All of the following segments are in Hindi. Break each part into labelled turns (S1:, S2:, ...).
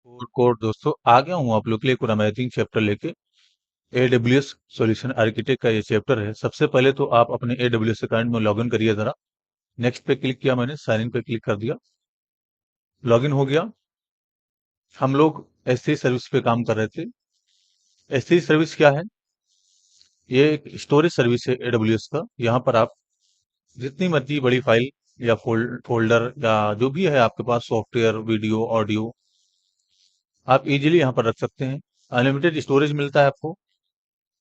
S1: कोड दोस्तों आ गया हूँ आप लोग के लिए एक और अमेजिंग चैप्टर लेके। AWS सॉल्यूशन आर्किटेक्ट का ये चैप्टर है। सबसे पहले तो आप अपने AWS अकाउंट में लॉगिन करिए जरा। नेक्स्ट पे क्लिक किया मैंने, साइन इन पे क्लिक कर दिया, लॉगिन हो गया। हम लोग S3 सर्विस पे काम कर रहे थे। S3 सर्विस क्या है? ये एक स्टोरेज सर्विस है AWS का। यहाँ पर आप जितनी मर्जी बड़ी फाइल या फोल्डर या जो भी है आपके पास सॉफ्टवेयर, वीडियो, ऑडियो, आप इजीली यहाँ पर रख सकते हैं। अनलिमिटेड स्टोरेज मिलता है आपको।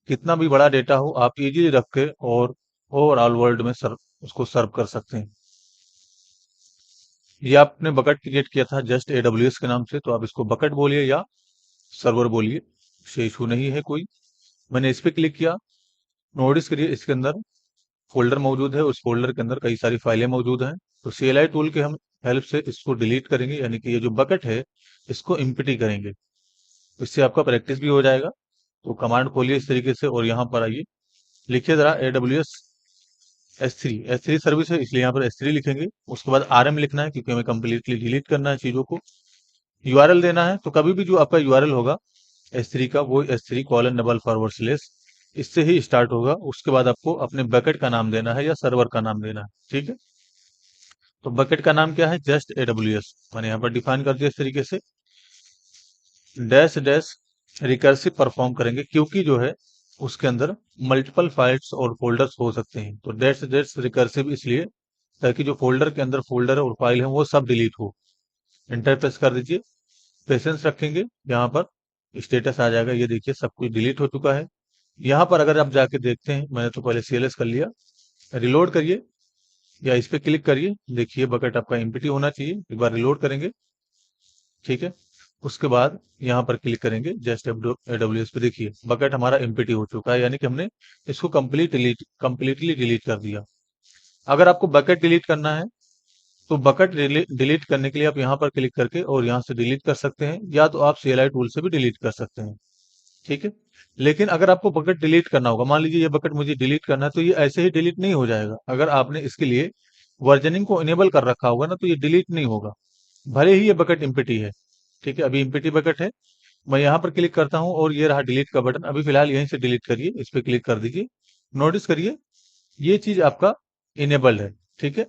S1: कितना भी बड़ा डेटा हो आप इजीली रख के और ओवरऑल वर्ल्ड में उसको सर्व कर सकते हैं। ये आपने बकेट क्रिएट किया था जस्ट AWS के नाम से, तो आप इसको बकेट बोलिए या सर्वर बोलिए, इससे इशू नहीं है कोई। मैंने इस पे क्लिक किया। नोटिस करिए इसके अंदर फोल्डर मौजूद है, उस फोल्डर के अंदर कई सारी फाइलें मौजूद हैं। तो CLI टूल के हम हेल्प से इसको डिलीट करेंगे, यानी कि ये जो बकेट है इसको इम्प्टी करेंगे। इससे आपका प्रैक्टिस भी हो जाएगा। तो कमांड खोलिए इस तरीके से और यहाँ पर आइए, लिखिए जरा AWS S3 सर्विस है इसलिए यहाँ पर S3 लिखेंगे। उसके बाद RM लिखना है क्योंकि हमें कंप्लीटली डिलीट करना है चीजों को। URL देना है, तो कभी भी जो आपका URL होगा S3 का वो S3:// इससे ही स्टार्ट होगा। उसके बाद आपको अपने बकेट का नाम देना है या सर्वर का नाम देना है, ठीक है। तो बकेट का नाम क्या है? जस्ट AWS मैंने यहाँ पर डिफाइन कर दिया इस तरीके से। डैश डैश रिकर्सिव परफॉर्म करेंगे क्योंकि जो है उसके अंदर मल्टीपल फाइल्स और फोल्डर्स हो सकते हैं। तो डैश डैश रिकर्सिव इसलिए ताकि जो फोल्डर के अंदर फोल्डर और फाइल है वो सब डिलीट हो। एंटर प्रेस कर दीजिए, पेशेंस रखेंगे। यहाँ पर स्टेटस आ जाएगा, ये देखिए सब कुछ डिलीट हो चुका है। यहाँ पर अगर आप जाके देखते हैं, मैंने तो पहले CLS कर लिया, रिलोड करिए या इस पे क्लिक करिए, देखिए बकेट आपका एम्प्टी होना चाहिए। एक बार रिलोड करेंगे, ठीक है। उसके बाद यहाँ पर क्लिक करेंगे जस्ट AWS पे, देखिए बकेट हमारा एम्प्टी हो चुका है, यानी कि हमने इसको कंप्लीटली डिलीट कर दिया। अगर आपको बकेट डिलीट करना है तो बकेट डिलीट करने के लिए आप यहाँ पर क्लिक करके और यहाँ से डिलीट कर सकते हैं, या तो आप CLI टूल से भी डिलीट कर सकते हैं, ठीक है। लेकिन अगर आपको बकेट डिलीट करना होगा, मान लीजिए ये बकेट मुझे डिलीट करना है, तो ये ऐसे ही डिलीट नहीं हो जाएगा। अगर आपने इसके लिए वर्जनिंग को इनेबल कर रखा होगा ना, तो ये डिलीट नहीं होगा, भले ही ये बकेट इम्पिटी है, ठीक है। अभी इम्पिटी बकेट है। मैं यहाँ पर क्लिक करता हूँ और ये रहा डिलीट का बटन। अभी फिलहाल यहीं से डिलीट करिए, इस पे क्लिक कर दीजिए। नोटिस करिए ये चीज आपका इनेबल्ड है, ठीक है।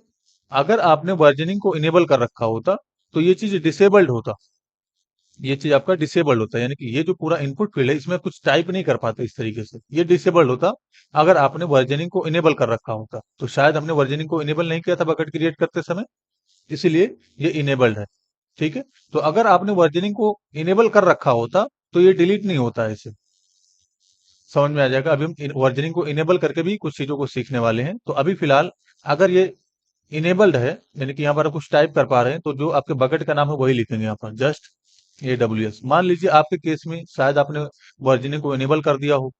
S1: अगर आपने वर्जनिंग को इनेबल कर रखा होता तो ये चीज डिसेबल्ड होता, ये चीज आपका डिसेबल्ड होता, यानी कि ये जो पूरा इनपुट फील्ड है इसमें कुछ टाइप नहीं कर पाते इस तरीके से, ये डिसेबल्ड होता। अगर आपने वर्जनिंग को इनेबल कर रखा होता, तो शायद हमने वर्जनिंग को इनेबल नहीं किया था बकेट क्रिएट करते समय, इसीलिए ये इनेबल्ड है, ठीक है। तो अगर आपने वर्जनिंग को इनेबल कर रखा होता तो ये डिलीट नहीं होता है, इसे समझ में आ जाएगा। अभी हम वर्जनिंग को इनेबल करके भी कुछ चीजों को सीखने वाले हैं। तो अभी फिलहाल अगर ये इनेबल्ड है, यानी कि यहाँ पर आप कुछ टाइप कर पा रहे हैं, तो जो आपके बकेट का नाम है वही लिखेंगे यहाँ पर, जस्ट AWS। मान लीजिए आपके केस में शायद आपने वर्जनिंग को इनेबल कर दिया हो,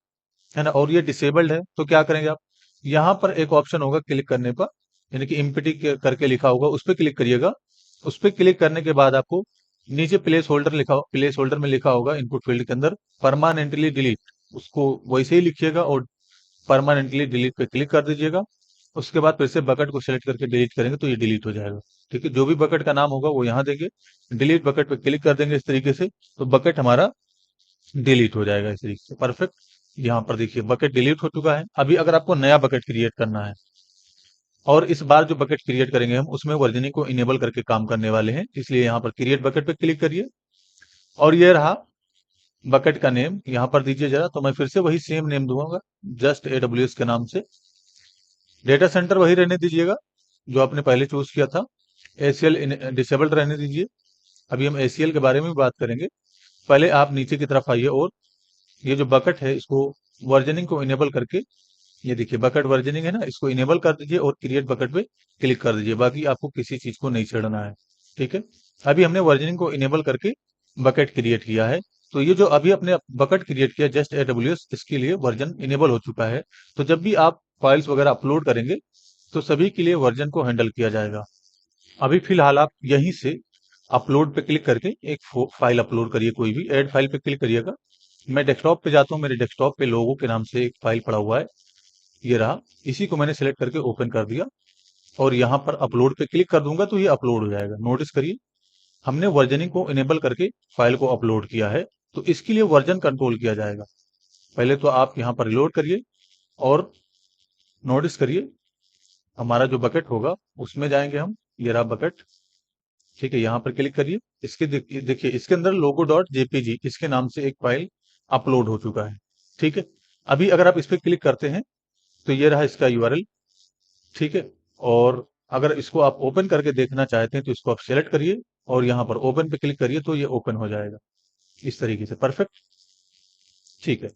S1: है ना, और ये डिसेबल्ड है, तो क्या करेंगे आप? यहाँ पर एक ऑप्शन होगा क्लिक करने पर, यानी कि इम्पिटी करके लिखा होगा, उस पर क्लिक करिएगा। उस पर क्लिक करने के बाद आपको नीचे प्लेस होल्डर में लिखा होगा इनपुट फील्ड के अंदर परमानेंटली डिलीट, उसको वैसे ही लिखिएगा और परमानेंटली डिलीट पे क्लिक कर दीजिएगा। उसके बाद फिर से बकेट को सिलेक्ट करके डिलीट करेंगे तो ये डिलीट हो जाएगा, ठीक है। जो भी बकेट का नाम होगा वो यहाँ देंगे, डिलीट बकेट पे क्लिक कर देंगे इस तरीके से, तो बकेट हमारा डिलीट हो जाएगा इस तरीके से, परफेक्ट। यहाँ पर देखिए बकेट डिलीट हो चुका है। अभी अगर आपको नया बकेट क्रिएट करना है, और इस बार जो बकेट क्रिएट करेंगे हम उसमें वर्जनिंग को इनेबल करके काम करने वाले हैं, इसलिए यहाँ पर क्रिएट बकेट पे क्लिक करिए और ये रहा बकेट का नेम, यहाँ पर दीजिए जरा। तो मैं फिर से वही सेम नेम दूंगा, जस्ट AWS के नाम से। डेटा सेंटर वही रहने दीजिएगा जो आपने पहले चूज किया था। ACL डिसेबल्ड रहने दीजिए। अभी हम ACL के बारे में भी बात करेंगे। पहले आप नीचे की तरफ आइए और ये जो बकेट है इसको वर्जनिंग को इनेबल करके, ये देखिए बकेट वर्जनिंग है ना, इसको इनेबल कर दीजिए और क्रिएट बकेट पे क्लिक कर दीजिए। बाकी आपको किसी चीज को नहीं छेड़ना है, ठीक है। अभी हमने वर्जनिंग को इनेबल करके बकेट क्रिएट किया है। तो ये जो अभी अपने बकेट क्रिएट किया जस्ट AWS, इसके लिए वर्जन इनेबल हो चुका है। तो जब भी आप फाइल्स वगैरह अपलोड करेंगे तो सभी के लिए वर्जन को हैंडल किया जाएगा। अभी फिलहाल आप यहीं से अपलोड पे क्लिक करके एक फाइल अपलोड करिए, कोई भी ऐड फाइल पे क्लिक करिएगा। मैं डेस्कटॉप पे जाता हूँ, मेरे डेस्कटॉप पे लोगों के नाम से एक फाइल पड़ा हुआ है, ये रहा। इसी को मैंने सिलेक्ट करके ओपन कर दिया और यहाँ पर अपलोड पे क्लिक कर दूंगा तो ये अपलोड हो जाएगा। नोटिस करिए हमने वर्जनिंग को इनेबल करके फाइल को अपलोड किया है, तो इसके लिए वर्जन कंट्रोल किया जाएगा। पहले तो आप यहाँ पर रिलोड करिए और नोटिस करिए हमारा जो बकेट होगा उसमें जाएंगे हम। ये रहा बकेट, ठीक है। यहाँ पर क्लिक करिए, इसके देखिए इसके अंदर लोगो डॉट जेपीजी इसके नाम से एक फाइल अपलोड हो चुका है, ठीक है। अभी अगर आप इस पर क्लिक करते हैं तो ये रहा इसका यूआरएल, ठीक है। और अगर इसको आप ओपन करके देखना चाहते हैं तो इसको आप सेलेक्ट करिए और यहाँ पर ओपन पे क्लिक करिए तो ये ओपन हो जाएगा इस तरीके से, परफेक्ट, ठीक है।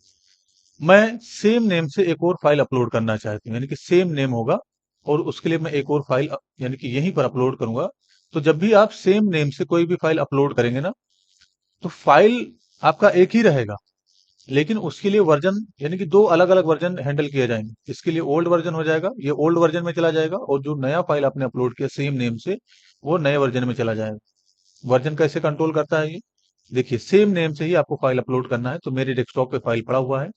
S1: मैं सेम नेम से एक और फाइल अपलोड करना चाहती हूँ, यानी कि सेम नेम होगा और उसके लिए मैं एक और फाइल यानी कि यहीं पर अपलोड करूंगा। तो जब भी आप सेम नेम से कोई भी फाइल अपलोड करेंगे ना, तो फाइल आपका एक ही रहेगा, लेकिन उसके लिए वर्जन यानी कि दो अलग अलग वर्जन हैंडल किए जाएंगे। इसके लिए ओल्ड वर्जन हो जाएगा, ये ओल्ड वर्जन में चला जाएगा, और जो नया फाइल आपने अपलोड किया सेम नेम से वो नए वर्जन में चला जाएगा। वर्जन कैसे कंट्रोल करता है ये देखिए, सेम नेम से ही आपको फाइल अपलोड करना है। तो मेरे डेस्कटॉप पे फाइल पड़ा हुआ है,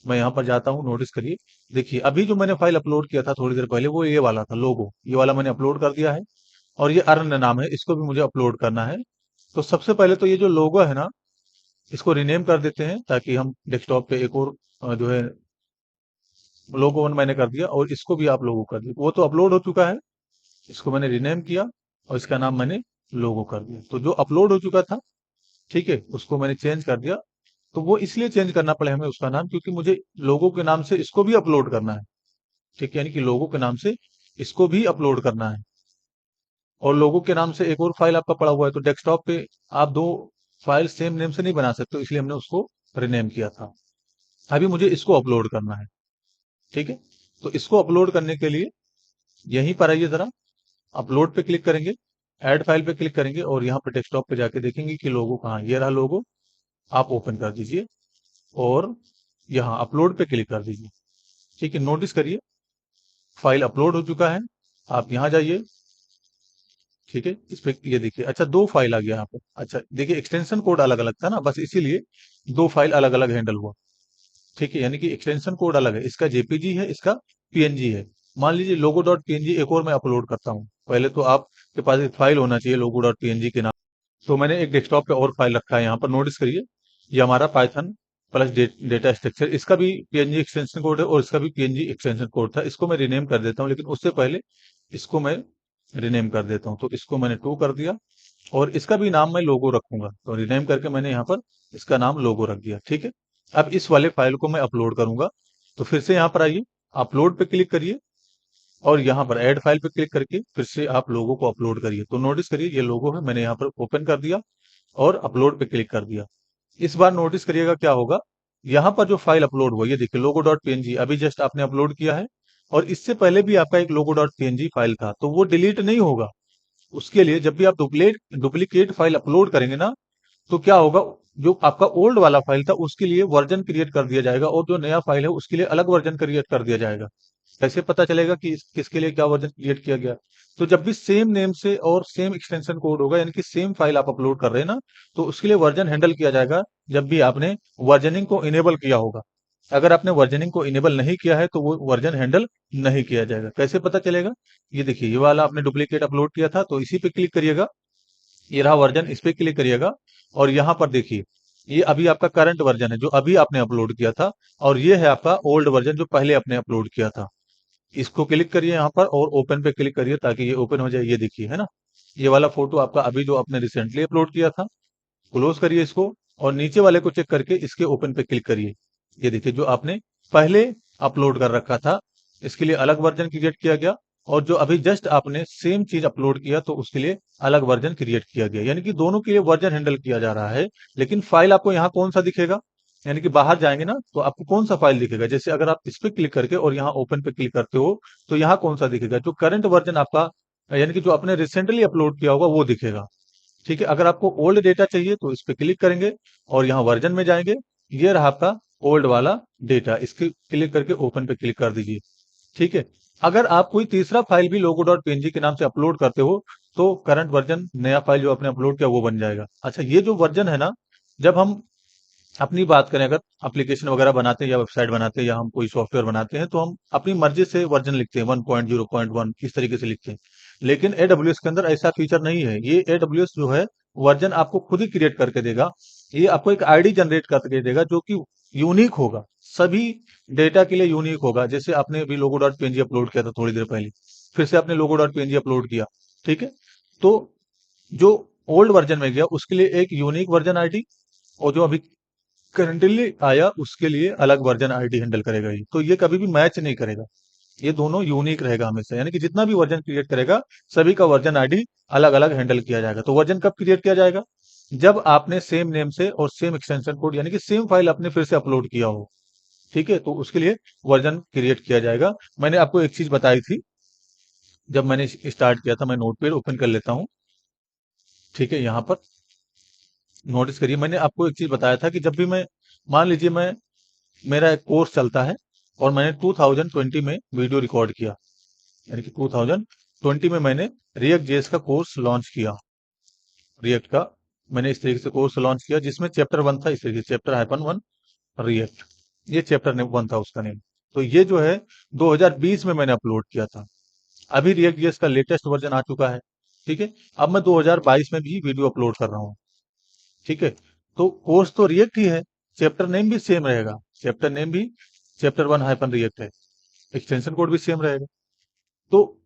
S1: मैं यहाँ पर जाता हूँ, नोटिस करिए। देखिए अभी जो मैंने फाइल अपलोड किया था थोड़ी देर पहले वो ये वाला था लोगो, ये वाला मैंने अपलोड कर दिया है। और ये अर्न नाम है, इसको भी मुझे अपलोड करना है। तो सबसे पहले तो ये जो लोगो है ना, इसको रीनेम कर देते हैं ताकि हम डेस्कटॉप पे एक और जो है लोगो वन मैंने कर दिया, और इसको भी आप लोगो कर दिया। वो तो अपलोड हो चुका है, इसको मैंने रीनेम किया और इसका नाम मैंने लोगो कर दिया। तो जो अपलोड हो चुका था, ठीक है, उसको मैंने चेंज कर दिया। तो वो इसलिए चेंज करना पड़ा हमें उसका नाम, क्योंकि मुझे लोगो के नाम से इसको भी अपलोड करना है, ठीक है। यानी कि लोगो के नाम से इसको भी अपलोड करना है। और लोगो के नाम से एक और फाइल आपका पड़ा हुआ है, तो डेस्कटॉप पे आप दो फाइल सेम नेम से नहीं बना सकते, तो इसलिए हमने उसको रीनेम किया था। अभी मुझे इसको अपलोड करना है, ठीक है। तो इसको अपलोड करने के लिए यहीं पर आइए जरा, अपलोड पे क्लिक करेंगे, ऐड फाइल पे क्लिक करेंगे और यहाँ पर डेस्कटॉप पे जाके देखेंगे कि लोगो कहाँ है। ये रहा लोगो, आप ओपन कर दीजिए और यहाँ अपलोड पे क्लिक कर दीजिए, ठीक है। नोटिस करिए फाइल अपलोड हो चुका है। आप यहाँ जाइए, ठीक है, इस पे ये देखिए, अच्छा दो फाइल आ गया यहाँ पे। अच्छा देखिए एक्सटेंशन कोड अलग अलग था ना, बस इसीलिए दो फाइल अलग अलग हैंडल हुआ, ठीक है। यानी कि एक्सटेंशन कोड अलग है, इसका जेपीजी है, इसका पीएनजी है। मान लीजिए लोगो डॉट पीएनजी एक और मैं अपलोड करता हूँ। पहले तो आपके पास एक फाइल होना चाहिए लोगो डॉट पीएनजी के नाम। तो मैंने एक डेस्कटॉप पे और फाइल रखा है, यहाँ पर नोटिस करिए। ये हमारा पाइथन प्लस डेटा स्ट्रक्चर, इसका भी पीएनजी एक्सटेंशन कोड है और इसका भी पीएनजी एक्सटेंशन कोड था। इसको मैं रिनेम कर देता हूँ, लेकिन उससे पहले इसको मैं रिनेम कर देता हूँ। तो इसको मैंने टू कर दिया और इसका भी नाम मैं लोगो रखूंगा, तो रिनेम करके मैंने यहाँ पर इसका नाम लोगो रख दिया, ठीक है। अब इस वाले फाइल को मैं अपलोड करूंगा, तो फिर से यहाँ पर आइए, अपलोड पे क्लिक करिए और यहाँ पर ऐड फाइल पे क्लिक करके फिर से आप लोगो को अपलोड करिए। तो नोटिस करिए ये लोगो है, मैंने यहाँ पर ओपन कर दिया और अपलोड पे क्लिक कर दिया। इस बार नोटिस करिएगा क्या होगा, यहाँ पर जो फाइल अपलोड हुआ ये देखिए लोगो डॉट पीएनजी, अभी जस्ट आपने अपलोड किया है। और इससे पहले भी आपका एक लोगो डॉट पीएनजी फाइल था, तो वो डिलीट नहीं होगा। उसके लिए जब भी आप डुप्लीकेट फाइल अपलोड करेंगे ना, तो क्या होगा, जो आपका ओल्ड वाला फाइल था उसके लिए वर्जन क्रिएट कर दिया जाएगा और जो नया फाइल है उसके लिए अलग वर्जन क्रिएट कर दिया जाएगा। कैसे पता चलेगा कि किसके लिए क्या वर्जन क्रिएट किया गया? तो जब भी सेम नेम से और सेम एक्सटेंशन कोड होगा, यानी कि सेम फाइल आप अपलोड कर रहे हैं ना, तो उसके लिए वर्जन हैंडल किया जाएगा जब भी आपने वर्जनिंग को इनेबल किया होगा। अगर आपने वर्जनिंग को इनेबल नहीं किया है तो वो वर्जन हैंडल नहीं किया जाएगा। कैसे पता चलेगा? ये देखिए ये वाला आपने डुप्लीकेट अपलोड किया था, तो इसी पे क्लिक करिएगा, ये रहा वर्जन, इस पे क्लिक करिएगा और यहाँ पर देखिए ये अभी आपका करंट वर्जन है जो अभी आपने अपलोड किया था, और ये है आपका ओल्ड वर्जन जो पहले आपने अपलोड किया था। इसको क्लिक करिए यहाँ पर और ओपन पे क्लिक करिए ताकि ये ओपन हो जाए। ये देखिए है ना, ये वाला फोटो आपका अभी जो आपने रिसेंटली अपलोड किया था। क्लोज करिए इसको और नीचे वाले को चेक करके इसके ओपन पे क्लिक करिए। ये देखिए जो आपने पहले अपलोड कर रखा था इसके लिए अलग वर्जन क्रिएट किया गया, और जो अभी जस्ट आपने सेम चीज अपलोड किया तो उसके लिए अलग वर्जन क्रिएट किया गया। यानी कि दोनों के लिए वर्जन हैंडल किया जा रहा है। लेकिन फाइल आपको यहाँ कौन सा दिखेगा, यानी कि बाहर जाएंगे ना तो आपको कौन सा फाइल दिखेगा? जैसे अगर आप इस पे क्लिक करके और यहाँ ओपन पे क्लिक करते हो तो यहाँ कौन सा दिखेगा? जो करंट वर्जन आपका यानी कि जो आपने रिसेंटली अपलोड किया होगा वो दिखेगा, ठीक है। अगर आपको ओल्ड डेटा चाहिए तो इस पे क्लिक करेंगे और यहाँ वर्जन में जाएंगे, ये रहा आपका ओल्ड वाला डेटा, इसके क्लिक करके ओपन पे क्लिक कर दीजिए, ठीक है। अगर आप कोई तीसरा फाइल भी लोगो डॉट पीएनजी के नाम से अपलोड करते हो तो करंट वर्जन नया फाइल जो आपने अपलोड किया वो बन जाएगा। अच्छा ये जो वर्जन है ना, जब हम अपनी बात करें, अगर एप्लीकेशन वगैरह बनाते हैं या वेबसाइट बनाते हैं या हम कोई सॉफ्टवेयर बनाते हैं तो हम अपनी मर्जी से वर्जन लिखते हैं, 1.0.1 इस तरीके से लिखते हैं। लेकिन एडब्ल्यूएस के अंदर ऐसा फीचर नहीं है। ये एडब्ल्यूएस जो है वर्जन आपको खुद ही क्रिएट करके देगा। ये आपको एक आईडी जनरेट करके देगा जो कि यूनिक होगा, सभी डेटा के लिए यूनिक होगा। जैसे आपने अभी लोगो डॉट पीएनजी अपलोड किया था थोड़ी देर पहले, फिर से आपने लोगो डॉट पीएनजी अपलोड किया, ठीक है। तो जो ओल्ड वर्जन में गया उसके लिए एक यूनिक वर्जन आईडी, और जो अभी करंटली आया उसके लिए अलग वर्जन आईडी हैंडल करेगा। ये तो ये कभी भी मैच नहीं करेगा, ये दोनों यूनिक रहेगा हमेशा। यानी कि जितना भी वर्जन क्रिएट करेगा सभी का वर्जन आईडी अलग अलग हैंडल किया जाएगा। तो वर्जन कब क्रिएट किया जाएगा? जब आपने सेम नेम से और सेम एक्सटेंशन कोड यानी कि सेम फाइल आपने फिर से अपलोड किया हो, ठीक है, तो उसके लिए वर्जन क्रिएट किया जाएगा। मैंने आपको एक चीज बताई थी जब मैंने स्टार्ट किया था। मैं नोटपैड ओपन कर लेता हूँ, ठीक है। यहाँ पर नोटिस करिए, मैंने आपको एक चीज बताया था कि जब भी मैं, मान लीजिए मैं, मेरा एक कोर्स चलता है और मैंने 2020 में वीडियो रिकॉर्ड किया, यानी कि 2020 में मैंने रिएक्ट जेएस का कोर्स लॉन्च किया। रिएक्ट का मैंने इस तरीके से कोर्स लॉन्च किया जिसमें चैप्टर 1 था, इस तरीके से चैप्टर -1 रिएक्ट, ये चैप्टर 1 था उसका नेम। तो ये जो है 2020 में मैंने अपलोड किया था। अभी रिएक्ट जेएस का लेटेस्ट वर्जन आ चुका है, ठीक है। अब मैं 2022 में भी वीडियो अपलोड कर रहा हूँ, ठीक है। तो कोर्स तो रिएक्ट ही है, चैप्टर नेम भी सेम रहेगा, चैप्टर नेम भी चैप्टर 1 रिएक्ट है, एक्सटेंशन कोड भी सेम रहेगा। तो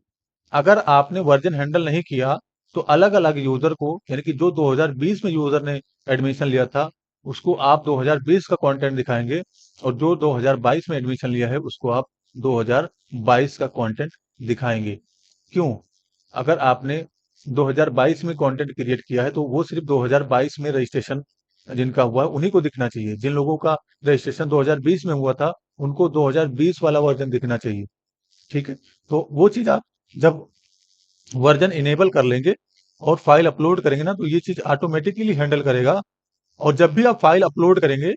S1: अगर आपने वर्जन हैंडल नहीं किया तो अलग अलग यूजर को, यानी कि जो 2020 में यूजर ने एडमिशन लिया था उसको आप 2020 का कंटेंट दिखाएंगे, और जो 2022 में एडमिशन लिया है उसको आप 2022 का कंटेंट दिखाएंगे। क्यों? अगर आपने 2022 में कंटेंट क्रिएट किया है तो वो सिर्फ 2022 में रजिस्ट्रेशन जिनका हुआ है उन्हीं को दिखना चाहिए। जिन लोगों का रजिस्ट्रेशन 2020 में हुआ था उनको 2020 वाला वर्जन दिखना चाहिए, ठीक है। तो वो चीज आप जब वर्जन इनेबल कर लेंगे और फाइल अपलोड करेंगे ना, तो ये चीज ऑटोमेटिकली हैंडल करेगा। और जब भी आप फाइल अपलोड करेंगे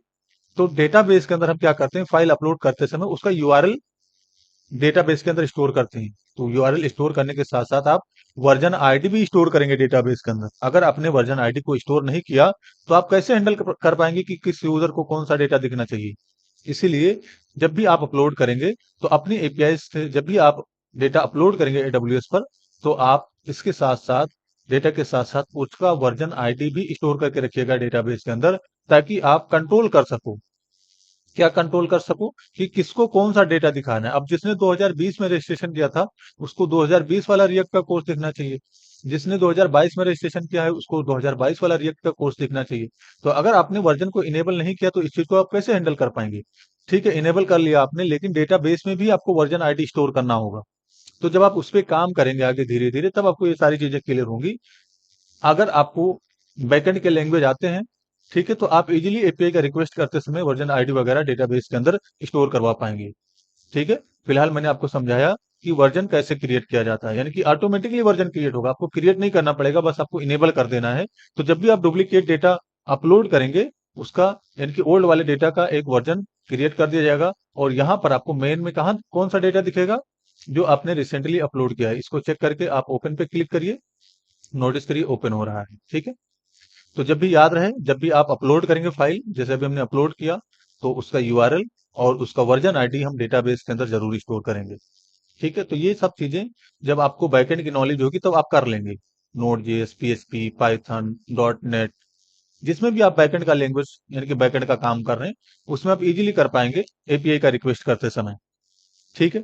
S1: तो डेटाबेस के अंदर हम क्या करते हैं, फाइल अपलोड करते समय उसका यूआरएल डेटाबेस के अंदर स्टोर करते हैं। तो यूआरएल स्टोर करने के साथ साथ आप वर्जन आईडी भी स्टोर करेंगे डेटाबेस के अंदर। अगर आपने वर्जन आईडी को स्टोर नहीं किया तो आप कैसे हैंडल कर पाएंगे कि किस यूजर को कौन सा डेटा दिखना चाहिए। इसीलिए जब भी आप अपलोड करेंगे तो अपनी एपीआई से जब भी आप डेटा अपलोड करेंगे एडब्ल्यूएस पर, तो आप इसके साथ साथ डेटा के साथ साथ उसका वर्जन आईडी भी स्टोर करके रखिएगा डेटाबेस के अंदर, ताकि आप कंट्रोल कर सको। क्या कंट्रोल कर सको कि किसको कौन सा डेटा दिखाना है। अब जिसने 2020 में रजिस्ट्रेशन किया था उसको 2020 वाला रिएक्ट का कोर्स दिखना चाहिए, जिसने 2022 में रजिस्ट्रेशन किया है उसको 2022 वाला रिएक्ट का कोर्स दिखना चाहिए। तो अगर आपने वर्जन को इनेबल नहीं किया तो इस चीज को आप कैसे हैंडल कर पाएंगे? ठीक है, इनेबल कर लिया आपने, लेकिन डेटाबेस में भी आपको वर्जन आईडी स्टोर करना होगा। तो जब आप उस पर काम करेंगे आगे धीरे धीरे, तब आपको ये सारी चीजें क्लियर होंगी। अगर आपको बैकएंड के लैंग्वेज आते हैं, ठीक है, तो आप इजीली एपीआई का रिक्वेस्ट करते समय वर्जन आईडी वगैरह डेटाबेस के अंदर स्टोर करवा पाएंगे, ठीक है। फिलहाल मैंने आपको समझाया कि वर्जन कैसे क्रिएट किया जाता है, यानी कि ऑटोमेटिकली वर्जन क्रिएट होगा, आपको क्रिएट नहीं करना पड़ेगा, बस आपको इनेबल कर देना है। तो जब भी आप डुप्लीकेट डेटा अपलोड करेंगे उसका, यानी कि ओल्ड वाले डेटा का एक वर्जन क्रिएट कर दिया जाएगा, और यहाँ पर आपको मेन में कहा कौन सा डेटा दिखेगा, जो आपने रिसेंटली अपलोड किया है। इसको चेक करके आप ओपन पे क्लिक करिए, नोटिस करिए ओपन हो रहा है, ठीक है। तो जब भी याद रहे, जब भी आप अपलोड करेंगे फाइल, जैसे अभी हमने अपलोड किया, तो उसका यूआरएल और उसका वर्जन आईडी हम डेटाबेस के अंदर जरूर स्टोर करेंगे, ठीक है। तो ये सब चीजें जब आपको बैकएंड की नॉलेज होगी तब आप कर लेंगे। Node JS, PHP, Python, dot net, जिसमें भी आप बैकएंड का लैंग्वेज यानी कि बैकएंड का काम कर रहे हैं उसमें आप इजीली कर पाएंगे एपीआई का रिक्वेस्ट करते समय, ठीक है।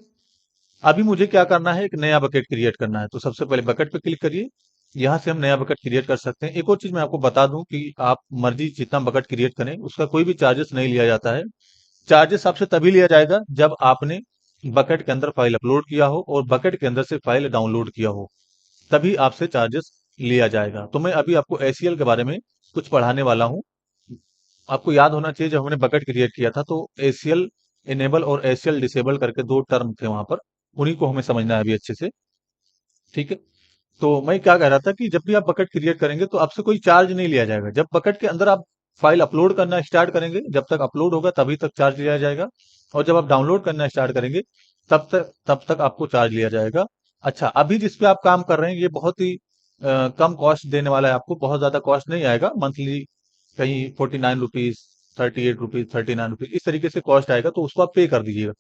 S1: अभी मुझे क्या करना है, एक नया बकेट क्रिएट करना है। तो सबसे पहले बकेट पे क्लिक करिए, यहाँ से हम नया बकेट क्रिएट कर सकते हैं। एक और चीज मैं आपको बता दूं कि आप मर्जी जितना बकेट क्रिएट करें उसका कोई भी चार्जेस नहीं लिया जाता है। चार्जेस आपसे तभी लिया जाएगा जब आपने बकेट के अंदर फाइल अपलोड किया हो और बकेट के अंदर से फाइल डाउनलोड किया हो, तभी आपसे चार्जेस लिया जाएगा। तो मैं अभी आपको एसीएल के बारे में कुछ पढ़ाने वाला हूँ। आपको याद होना चाहिए जब हमने बकेट क्रिएट किया था तो एसीएल इनेबल और एसीएल डिसेबल करके दो टर्म थे वहां पर, उन्हीं को हमें समझना है अभी अच्छे से, ठीक है। तो मैं क्या कह रहा था कि जब भी आप बकेट क्रिएट करेंगे तो आपसे कोई चार्ज नहीं लिया जाएगा। जब बकेट के अंदर आप फाइल अपलोड करना स्टार्ट करेंगे, जब तक अपलोड होगा तभी तक चार्ज लिया जाएगा, और जब आप डाउनलोड करना स्टार्ट करेंगे तब तक आपको चार्ज लिया जाएगा। अच्छा, अभी जिस पे आप काम कर रहे हैं ये बहुत ही कम कॉस्ट देने वाला है, आपको बहुत ज्यादा कॉस्ट नहीं आएगा। मंथली कहीं 49 रुपीज, 38 रुपीज, 39 रुपीज, इस तरीके से कॉस्ट आएगा, तो उसको आप पे कर दीजिएगा।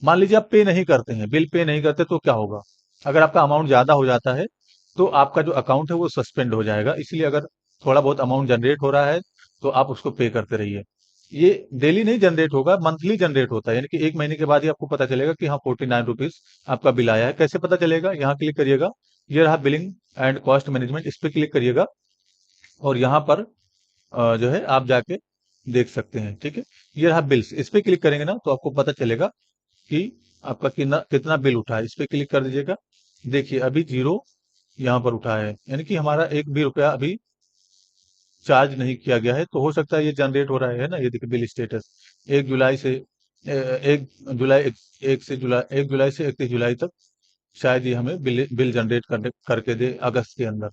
S1: मान लीजिए आप पे नहीं करते हैं, बिल पे नहीं करते, तो क्या होगा, अगर आपका अमाउंट ज्यादा हो जाता है तो आपका जो अकाउंट है वो सस्पेंड हो जाएगा। इसलिए अगर थोड़ा बहुत अमाउंट जनरेट हो रहा है तो आप उसको पे करते रहिए। ये डेली नहीं जनरेट होगा, मंथली जनरेट होता है, यानी कि 1 महीने के बाद ही आपको पता चलेगा कि हाँ 49 रुपीज आपका बिल आया है। कैसे पता चलेगा? यहाँ क्लिक करिएगा, ये रहा बिलिंग एंड कॉस्ट मैनेजमेंट, इस पे क्लिक करिएगा और यहाँ पर जो है आप जाके देख सकते हैं। ठीक है, ये रहा बिल्स, इस पे क्लिक करेंगे ना तो आपको पता चलेगा कि आपका कितना कितना बिल उठा है। इस पे क्लिक कर दीजिएगा, देखिए अभी 0 यहाँ पर उठा है, यानी कि हमारा एक भी रुपया अभी चार्ज नहीं किया गया है। तो हो सकता है ये जनरेट हो रहा है ना, ये देखिए बिल स्टेटस 1 जुलाई से 1 जुलाई 1 जुलाई से 31 जुलाई तक शायद ये हमें बिल बिल जनरेट करके दे अगस्त के अंदर।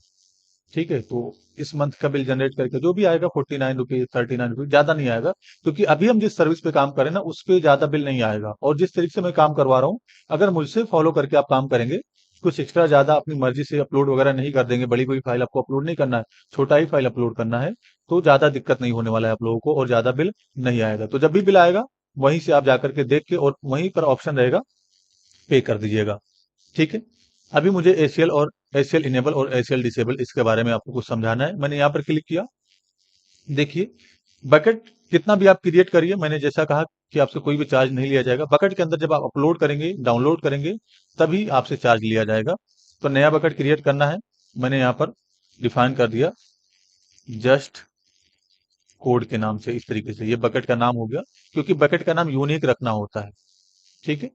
S1: ठीक है, तो इस मंथ का बिल जनरेट करके जो भी आएगा 49 रुपीज 39 रुपीज, ज्यादा नहीं आएगा, क्योंकि अभी हम जिस सर्विस पे काम करें ना उस पे ज्यादा बिल नहीं आएगा। और जिस तरीके से मैं काम करवा रहा हूँ, अगर मुझसे फॉलो करके आप काम करेंगे, कुछ एक्स्ट्रा ज्यादा अपनी मर्जी से अपलोड वगैरह नहीं कर देंगे, बड़ी बड़ी फाइल आपको अपलोड नहीं करना है, छोटा ही फाइल अपलोड करना है, तो ज्यादा दिक्कत नहीं होने वाला है आप लोगों को और ज्यादा बिल नहीं आएगा। तो जब भी बिल आएगा वहीं से आप जाकर के देख के और वहीं पर ऑप्शन रहेगा पे कर दीजिएगा। ठीक है, अभी मुझे एसीएल और एसीएल इनेबल और एसीएल डिसेबल इसके बारे में आपको कुछ समझाना है। मैंने यहाँ पर क्लिक किया, देखिए बकेट कितना भी आप क्रिएट करिए, मैंने जैसा कहा कि आपसे कोई भी चार्ज नहीं लिया जाएगा। बकेट के अंदर जब आप अपलोड करेंगे, डाउनलोड करेंगे, तभी आपसे चार्ज लिया जाएगा। तो नया बकेट क्रिएट करना है, मैंने यहाँ पर डिफाइन कर दिया जस्ट कोड के नाम से। इस तरीके से ये बकेट का नाम हो गया, क्योंकि बकेट का नाम यूनिक रखना होता है। ठीक है,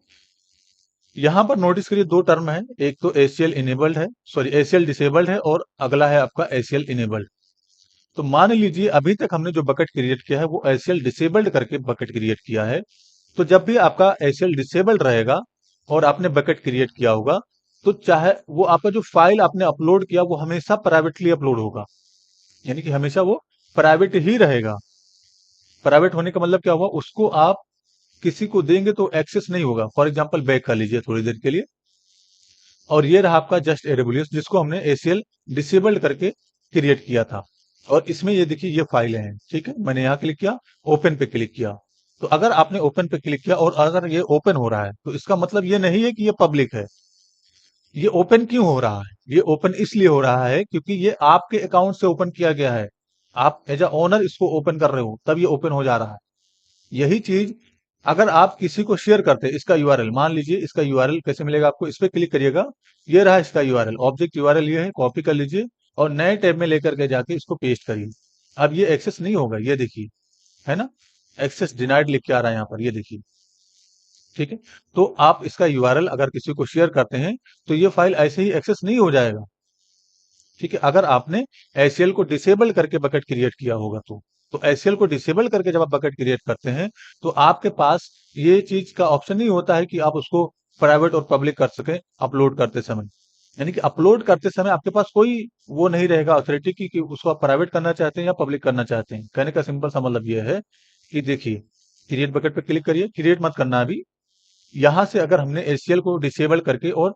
S1: यहाँ पर नोटिस करिए दो टर्म है, एक तो एसीएल इनेबल्ड है, सॉरी एसीएल डिसेबल्ड है, और अगला है आपका एसीएल इनेबल्ड। तो मान लीजिए अभी तक हमने जो बकेट क्रिएट किया है वो एसीएल डिसेबल्ड करके बकेट क्रिएट किया है। तो जब भी आपका एसीएल डिसेबल्ड रहेगा और आपने बकेट क्रिएट किया होगा, तो चाहे वो आपका जो फाइल आपने अपलोड किया वो हमेशा प्राइवेटली अपलोड होगा, यानी कि हमेशा वो प्राइवेट ही रहेगा। प्राइवेट होने का मतलब क्या हुआ, उसको आप किसी को देंगे तो एक्सेस नहीं होगा। फॉर एग्जाम्पल बैक कर लीजिए थोड़ी देर के लिए, और ये रहा आपका जस्ट एडब्ल्यूएस, जिसको हमने एसीएल डिसेबल्ड करके क्रिएट किया था। और इसमें ये देखिए ये फाइलें हैं। ठीक है, मैंने यहाँ क्लिक किया, ओपन पे क्लिक किया। तो अगर आपने ओपन पे क्लिक किया और अगर ये ओपन हो रहा है, तो इसका मतलब ये नहीं है कि ये पब्लिक है। ये ओपन क्यों हो रहा है? ये ओपन इसलिए हो रहा है क्योंकि ये आपके अकाउंट से ओपन किया गया है। आप एज अ ओनर इसको ओपन कर रहे हो, तब ये ओपन हो जा रहा है। यही चीज अगर आप किसी को शेयर करते हैं, इसका यूआरएल मान लीजिए, इसका यूआरएल कैसे मिलेगा आपको, इस पे क्लिक करिएगा, ये रहा इसका यूआरएल, ऑब्जेक्ट यूआरएल ये है, कॉपी कर लीजिए और नए टैब में लेकर के जाके इसको पेस्ट करिए। अब ये एक्सेस नहीं होगा, ये देखिए, है ना, एक्सेस डिनाइड लिख के आ रहा है यहाँ पर, ये देखिए। ठीक है, तो आप इसका यूआरएल अगर किसी को शेयर करते हैं तो ये फाइल ऐसे ही एक्सेस नहीं हो जाएगा। ठीक है, अगर आपने एसीएल को डिसेबल करके बकेट क्रिएट किया होगा तो एसीएल को डिसेबल करके जब आप बकेट क्रिएट करते हैं तो आपके पास ये चीज का ऑप्शन नहीं होता है कि आप उसको प्राइवेट और पब्लिक कर सके अपलोड करते समय। यानी कि अपलोड करते समय आपके पास कोई वो नहीं रहेगा अथॉरिटी की कि उसको आप प्राइवेट करना चाहते हैं या पब्लिक करना चाहते हैं। कहने का सिंपल सा मतलब ये है कि देखिए, क्रिएट बकेट पे क्लिक करिए, क्रिएट मत करना अभी। यहां से अगर हमने एसीएल को डिसेबल करके और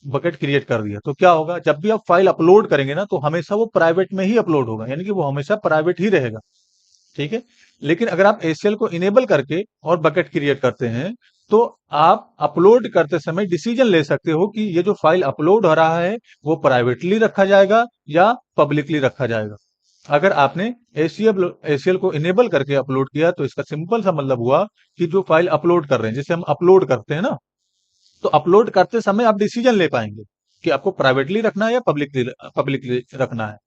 S1: बकेट क्रिएट कर दिया तो क्या होगा, जब भी आप फाइल अपलोड करेंगे ना तो हमेशा वो प्राइवेट में ही अपलोड होगा, यानी कि वो हमेशा प्राइवेट ही रहेगा। ठीक है, लेकिन अगर आप एसीएल को इनेबल करके और बकेट क्रिएट करते हैं तो आप अपलोड करते समय डिसीजन ले सकते हो कि ये जो फाइल अपलोड हो रहा है वो प्राइवेटली रखा जाएगा या पब्लिकली रखा जाएगा। अगर आपने एसीएल एसीएल को इनेबल करके अपलोड किया तो इसका सिंपल सा मतलब हुआ कि जो फाइल अपलोड कर रहे हैं, जैसे हम अपलोड करते हैं ना, तो अपलोड करते समय आप डिसीजन ले पाएंगे कि आपको प्राइवेटली रखना है या पब्लिकली रखना है।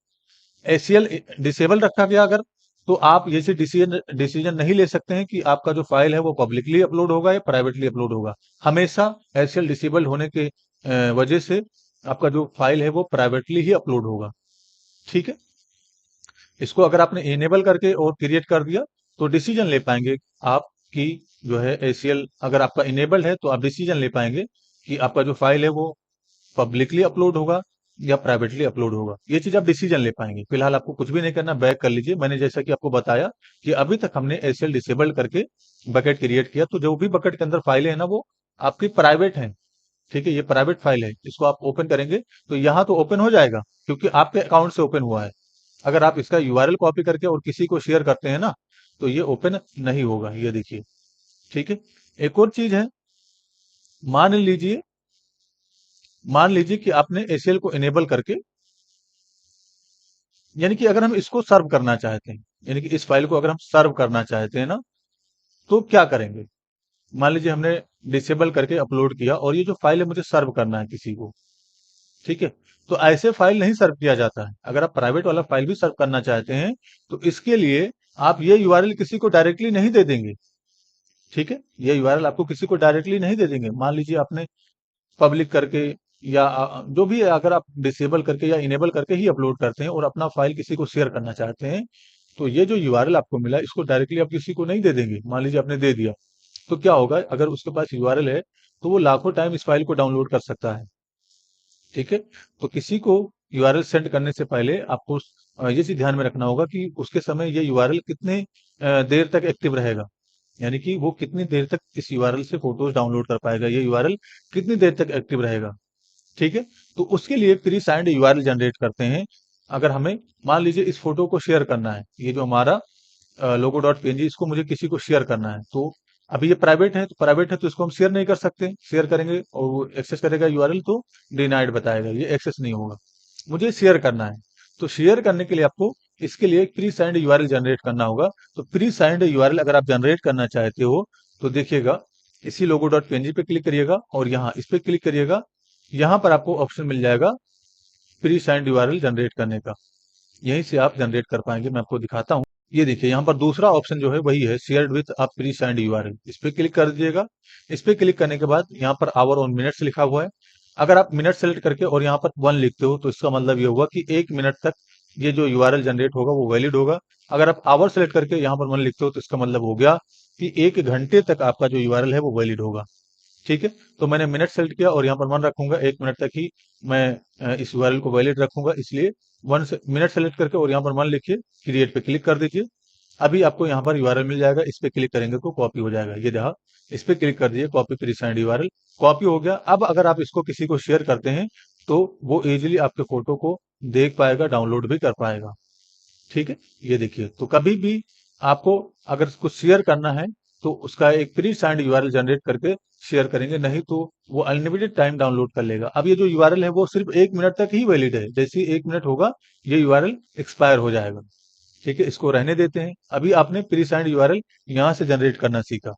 S1: एसीएल डिसेबल रखा गया अगर, तो आप ये डिसीजन डिसीजन नहीं ले सकते हैं कि आपका जो फाइल है वो पब्लिकली अपलोड होगा या प्राइवेटली अपलोड होगा। हमेशा एसीएल डिसेबल होने के वजह से आपका जो फाइल है वो प्राइवेटली ही अपलोड होगा। ठीक है, इसको अगर आपने इनेबल करके और क्रिएट कर दिया तो डिसीजन ले पाएंगे आप कि जो है एसीएल अगर आपका इनेबल्ड है तो आप डिसीजन ले पाएंगे कि आपका जो फाइल है वो पब्लिकली अपलोड होगा या प्राइवेटली अपलोड होगा। ये चीज आप डिसीजन ले पाएंगे। फिलहाल आपको कुछ भी नहीं करना, बैक कर लीजिए। मैंने जैसा कि आपको बताया कि अभी तक हमने एसीएल डिसेबल्ड करके बकेट क्रिएट किया, तो जो भी बकेट के अंदर फाइलें हैं ना वो आपकी प्राइवेट हैं। ठीक है, ये प्राइवेट फाइल है, इसको आप ओपन करेंगे तो यहाँ तो ओपन हो जाएगा क्योंकि आपके अकाउंट से ओपन हुआ है। अगर आप इसका यूआरएल कॉपी करके और किसी को शेयर करते हैं ना तो ये ओपन नहीं होगा, ये देखिए। ठीक है, एक और चीज है, मान लीजिए मान लीजिए कि आपने एसीएल को इनेबल करके, यानी कि अगर हम इसको सर्व करना चाहते हैं, यानी कि इस फाइल को अगर हम सर्व करना चाहते हैं ना, तो क्या करेंगे? मान लीजिए हमने डिसेबल करके अपलोड किया और ये जो फाइल है मुझे सर्व करना है किसी को, ठीक है? तो ऐसे फाइल नहीं सर्व किया जाता है। अगर आप प्राइवेट वाला फाइल भी सर्व करना चाहते हैं, तो इसके लिए आप ये यूआरएल किसी को डायरेक्टली नहीं दे देंगे, ठीक है? ये यूआरएल आपको किसी को डायरेक्टली नहीं दे देंगे। मान लीजिए आपने पब्लिक करके या जो भी है, अगर आप डिसेबल करके या इनेबल करके ही अपलोड करते हैं और अपना फाइल किसी को शेयर करना चाहते हैं, तो ये जो यूआरएल आपको मिला इसको डायरेक्टली आप किसी को नहीं दे देंगे। मान लीजिए आपने दे दिया, तो क्या होगा, अगर उसके पास यूआरएल है तो वो लाखों टाइम इस फाइल को डाउनलोड कर सकता है, ठीक है? तो किसी को यूआरएल सेंड करने से पहले आपको ये चीज ध्यान में रखना होगा कि उसके समय ये यूआरएल कितने देर तक एक्टिव रहेगा, यानी कि वो कितनी देर तक इस यूआरएल से फोटोज डाउनलोड कर पाएगा, ये यूआरएल कितनी देर तक एक्टिव रहेगा, ठीक है? तो उसके लिए प्री साइंड यूआरएल जनरेट करते हैं। अगर हमें मान लीजिए इस फोटो को शेयर करना है, ये जो हमारा लोगो डॉट पीएनजी, इसको मुझे किसी को शेयर करना है, तो अभी ये प्राइवेट है तो इसको हम शेयर नहीं कर सकते। शेयर करेंगे और वो एक्सेस करेगा यूआरएल तो डिनाइड बताएगा, ये एक्सेस नहीं होगा। मुझे शेयर करना है, तो शेयर करने के लिए आपको इसके लिए एक प्री साइंड यूआरएल जनरेट करना होगा। तो प्री साइंड यूआरएल अगर आप जनरेट करना चाहते हो, तो देखिएगा, इसी लोगो डॉट पीएनजी पे क्लिक करिएगा और यहाँ इस पे क्लिक करिएगा। यहाँ पर आपको ऑप्शन मिल जाएगा प्री साइंड यूआरएल जनरेट करने का, यहीं से आप जनरेट कर पाएंगे। मैं आपको दिखाता हूँ। ये देखिए, यहाँ पर दूसरा ऑप्शन जो है वही है, shared with a pre signed URL, इस पे क्लिक कर दीजिएगा। इस पे क्लिक करने के बाद यहाँ पर आवर और मिनट्स लिखा हुआ है। अगर आप मिनट सेलेक्ट करके और यहाँ पर 1 लिखते हो, तो इसका मतलब ये होगा कि 1 मिनट तक ये जो यूआरएल जनरेट होगा वो वैलिड होगा। अगर आप आवर सेलेक्ट करके यहाँ पर 1 लिखते हो, तो इसका मतलब हो गया कि 1 घंटे तक आपका जो यूआरएल है वो वैलिड होगा, ठीक है? तो मैंने मिनट सेलेक्ट किया और यहाँ पर 1 रखूंगा, 1 मिनट तक ही मैं इस यूआरएल को वैलिड रखूंगा, इसलिए मिनट सेलेक्ट करके और यहाँ पर 1 लिखिए, क्रिएट पे क्लिक कर दीजिए। अभी आपको यहाँ पर यूआरएल मिल जाएगा, इस पे क्लिक करेंगे तो कॉपी हो जाएगा। ये देखा, इस पे क्लिक कर दिए, copy pre signed URL, copy हो गया। अब अगर आप इसको किसी को शेयर करते हैं, तो वो इजीली आपके फोटो को देख पाएगा, डाउनलोड भी कर पाएगा, ठीक है? ये देखिए, तो कभी भी आपको अगर कुछ शेयर करना है, तो उसका एक प्री साइंड यूआरएल जनरेट करके शेयर करेंगे, नहीं तो वो अनलिमिटेड टाइम डाउनलोड कर लेगा। अब ये जो यूआरएल है वो सिर्फ 1 मिनट तक ही वैलिड है, जैसे ही 1 मिनट होगा ये यूआरएल एक्सपायर हो जाएगा, ठीक है? इसको रहने देते हैं। अभी आपने प्री साइंड यूआरएल यहाँ से जनरेट करना सीखा।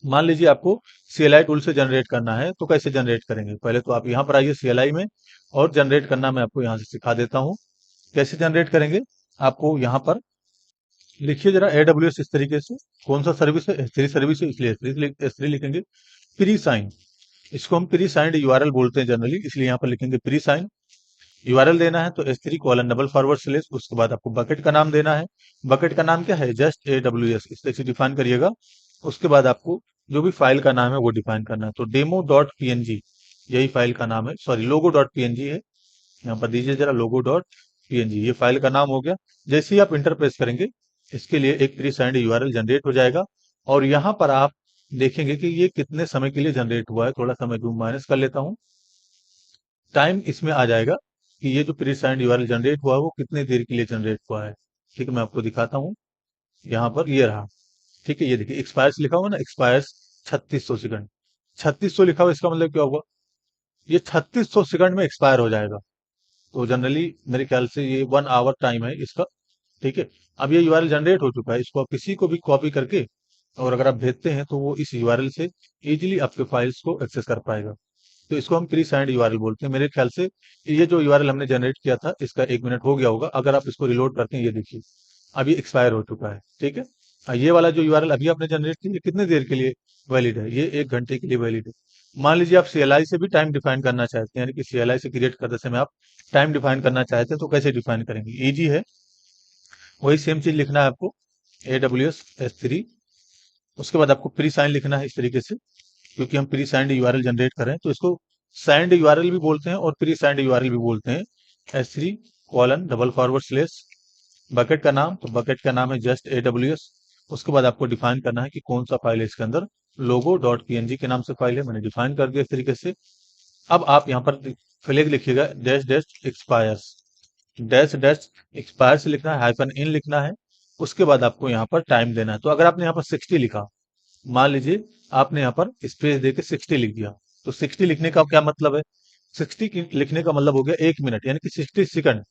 S1: मान लीजिए आपको सीएलआई टूल से जनरेट करना है, तो कैसे जनरेट करेंगे? पहले तो आप यहाँ पर आइए सीएलआई में, और जनरेट करना मैं आपको यहाँ से सिखा देता हूँ। कैसे जनरेट करेंगे? आपको यहाँ पर लिखिए जरा एडब्ल्यूएस इस तरीके से, कौन सा सर्विस है? S3 सर्विस है, इसलिए S3 लिखेंगे। प्री साइन, इसको हम प्री साइंड यूआरएल बोलते हैं जनरली, इसलिए यहाँ पर लिखेंगे प्री साइन। यूआरएल देना है तो S3:// उसके बाद आपको बकेट का नाम देना है। बकेट का नाम क्या है? जस्ट AWS, इस तरह से डिफाइन करिएगा। उसके बाद आपको जो भी फाइल का नाम है वो डिफाइन करना है, तो डेमो डॉट पीएनजी यही फाइल का नाम है, सॉरी लोगो डॉट पीएनजी है, यहाँ पर दीजिए जरा लोगो डॉट पीएनजी, ये फाइल का नाम हो गया। जैसे ही आप इंटर प्रेस करेंगे, इसके लिए एक प्री साइंड यूआरएल जनरेट हो जाएगा, और यहाँ पर आप देखेंगे कि ये कितने समय के लिए जनरेट हुआ है। थोड़ा सा मैं जूम माइनस कर लेता हूँ, टाइम इसमें आ जाएगा कि ये जो प्री साइंड यूआरएल जनरेट हुआ है वो कितने देर के लिए जनरेट हुआ है, ठीक है? मैं आपको दिखाता हूँ। यहाँ पर ये रहा, ठीक है? ये देखिए एक्सपायर्स लिखा हुआ ना, एक्सपायर्स 3600 सेकंड, 3600 लिखा हुआ, इसका मतलब क्या हुआ? ये 3600 सेकंड में एक्सपायर हो जाएगा। तो जनरली मेरे ख्याल से ये 1 आवर टाइम है इसका, ठीक है? अब ये यूआरएल जनरेट हो चुका है, इसको आप किसी को भी कॉपी करके और अगर आप भेजते हैं, तो वो इस यूआरएल से इजीली आपके फाइल्स को एक्सेस कर पाएगा। तो इसको हम प्री साइंड यूआरएल बोलते हैं। मेरे ख्याल से ये जो यूआरएल हमने जनरेट किया था, इसका 1 मिनट हो गया होगा। अगर आप इसको रिलोड करते हैं, ये देखिए अभी एक्सपायर हो चुका है, ठीक है? ये वाला जो यूआरएल अभी आपने जनरेट किया, ये कितने देर के लिए वैलिड है? ये 1 घंटे के लिए वैलिड है। मान लीजिए आप सीएलआई से भी टाइम डिफाइन करना चाहते हैं, यानी कि सीएलआई से क्रिएट करते समय आप टाइम डिफाइन करना चाहते हैं, तो कैसे डिफाइन करेंगे? इजी है, वही सेम चीज लिखना है आपको, AWS S3, उसके बाद आपको प्री साइन लिखना है इस तरीके से, क्योंकि हम प्री साइंड यूआरएल जनरेट कर रहे हैं, तो इसको साइंड यूआरएल भी बोलते हैं और प्री साइंड यूआरएल भी बोलते हैं। S3:// बकेट का नाम, तो बकेट का नाम है जस्ट AWS। उसके बाद आपको डिफाइन करना है कि कौन सा फाइल है इसके अंदर, लोगो डॉट पीएनजी के नाम से फाइल है, मैंने डिफाइन कर दिया इस तरीके से। अब आप यहाँ पर फ्लैग लिखिएगा, dash dash expires, dash dash expires लिखना है, हाइफन इन लिखना है। उसके बाद आपको यहाँ पर टाइम देना है। तो अगर आपने यहाँ पर 60 लिखा, मान लीजिए आपने यहाँ पर स्पेस देके 60 लिख दिया, तो 60 लिखने का क्या मतलब है? 60 लिखने का मतलब हो गया 1 मिनट, यानी कि 60 सेकंड।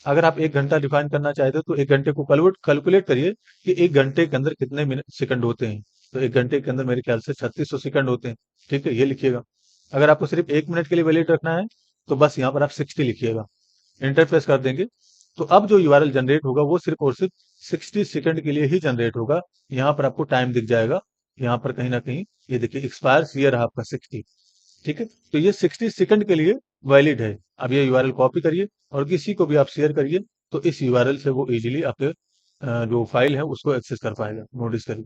S1: अगर आप 1 घंटा डिफाइन करना चाहते हो तो 1 घंटे को कैलकुलेट करिए कि 1 घंटे के अंदर कितने मिनट सेकंड होते हैं। तो 1 घंटे के अंदर मेरे ख्याल से 3600 सेकंड होते हैं। ठीक है, ये लिखिएगा। अगर आपको सिर्फ 1 मिनट के लिए वैलिड रखना है तो बस यहाँ पर आप 60 लिखिएगा, इंटरफेस कर देंगे। तो अब जो यूआरएल जनरेट होगा वो सिर्फ और सिर्फ 60 सेकंड के लिए ही जनरेट होगा। यहाँ पर आपको टाइम दिख जाएगा, यहाँ पर कहीं ना कहीं ये देखिए एक्सपायर्स ईयर है आपका 60। ठीक है, तो ये 60 सेकंड के लिए वैलिड है। अब ये यूआरएल कॉपी करिए और किसी को भी आप शेयर करिए, तो इस यूआरएल से वो इजीली आपके जो फाइल है उसको एक्सेस कर पाएगा। नोटिस करिए,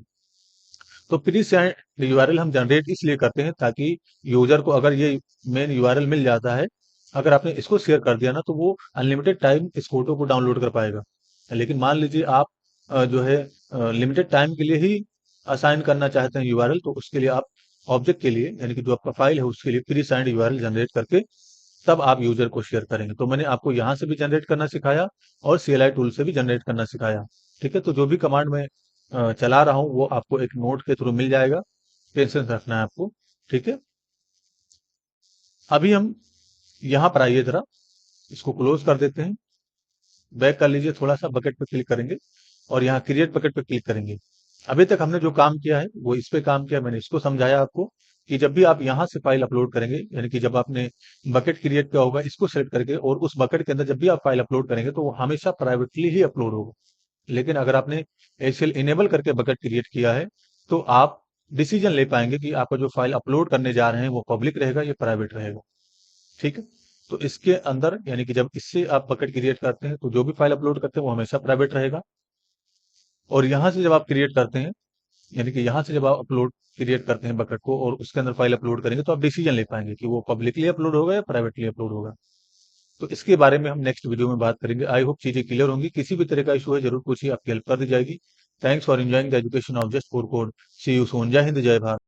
S1: तो प्री सेंड यूआरएल हम जनरेट इसलिए करते हैं ताकि यूजर को अगर ये मेन यूआरएल मिल जाता है, अगर आपने इसको शेयर कर दिया ना, तो वो अनलिमिटेड टाइम इस फोटो को डाउनलोड कर पाएगा। लेकिन मान लीजिए आप जो है लिमिटेड टाइम के लिए ही असाइन करना चाहते हैं यूआरएल, तो उसके लिए आप ऑब्जेक्ट के लिए, यानी कि जो आपका फाइल है उसके लिए प्री साइंड यूआरएल जनरेट करके तब आप यूजर को शेयर करेंगे। तो मैंने आपको यहाँ से भी जनरेट करना सिखाया और सीएलआई टूल से भी जनरेट करना सिखाया। ठीक है, तो जो भी कमांड मैं चला रहा हूँ वो आपको एक नोट के थ्रू मिल जाएगा, टेंशन रखना है आपको। ठीक है, अभी हम यहाँ पर आइए जरा, इसको क्लोज कर देते हैं, बैक कर लीजिए, थोड़ा सा बकेट पे क्लिक करेंगे और यहाँ क्रिएट बकेट पे क्लिक करेंगे। अभी तक हमने जो काम किया है वो इस पे काम किया, मैंने इसको समझाया आपको कि जब भी आप यहाँ से फाइल अपलोड करेंगे, यानी कि जब आपने बकेट क्रिएट किया होगा इसको सेलेक्ट करके, और उस बकेट के अंदर जब भी आप फाइल अपलोड करेंगे तो वो हमेशा प्राइवेटली ही अपलोड होगा। लेकिन अगर आपने एचसीएल इनेबल करके बकेट क्रिएट किया है तो आप डिसीजन ले पाएंगे कि आपका जो फाइल अपलोड करने जा रहे हैं वो पब्लिक रहेगा या प्राइवेट रहेगा। ठीक है, तो इसके अंदर यानी कि जब इससे आप बकेट क्रिएट करते हैं तो जो भी फाइल अपलोड करते हैं वो हमेशा प्राइवेट रहेगा, और यहाँ से जब आप क्रिएट करते हैं, यानी कि यहाँ से जब आप अपलोड क्रिएट करते हैं बकेट को और उसके अंदर फाइल अपलोड करेंगे, तो आप डिसीजन ले पाएंगे कि वो पब्लिकली अपलोड होगा या प्राइवेटली अपलोड होगा। तो इसके बारे में हम नेक्स्ट वीडियो में बात करेंगे। आई होप चीजें क्लियर होंगी। किसी भी तरह का इशू है जरूर पूछिए, आपकी हेल्प कर दी जाएगी। Thanks for enjoying the education of just for code. See you soon. जय हिंद, जय भारत।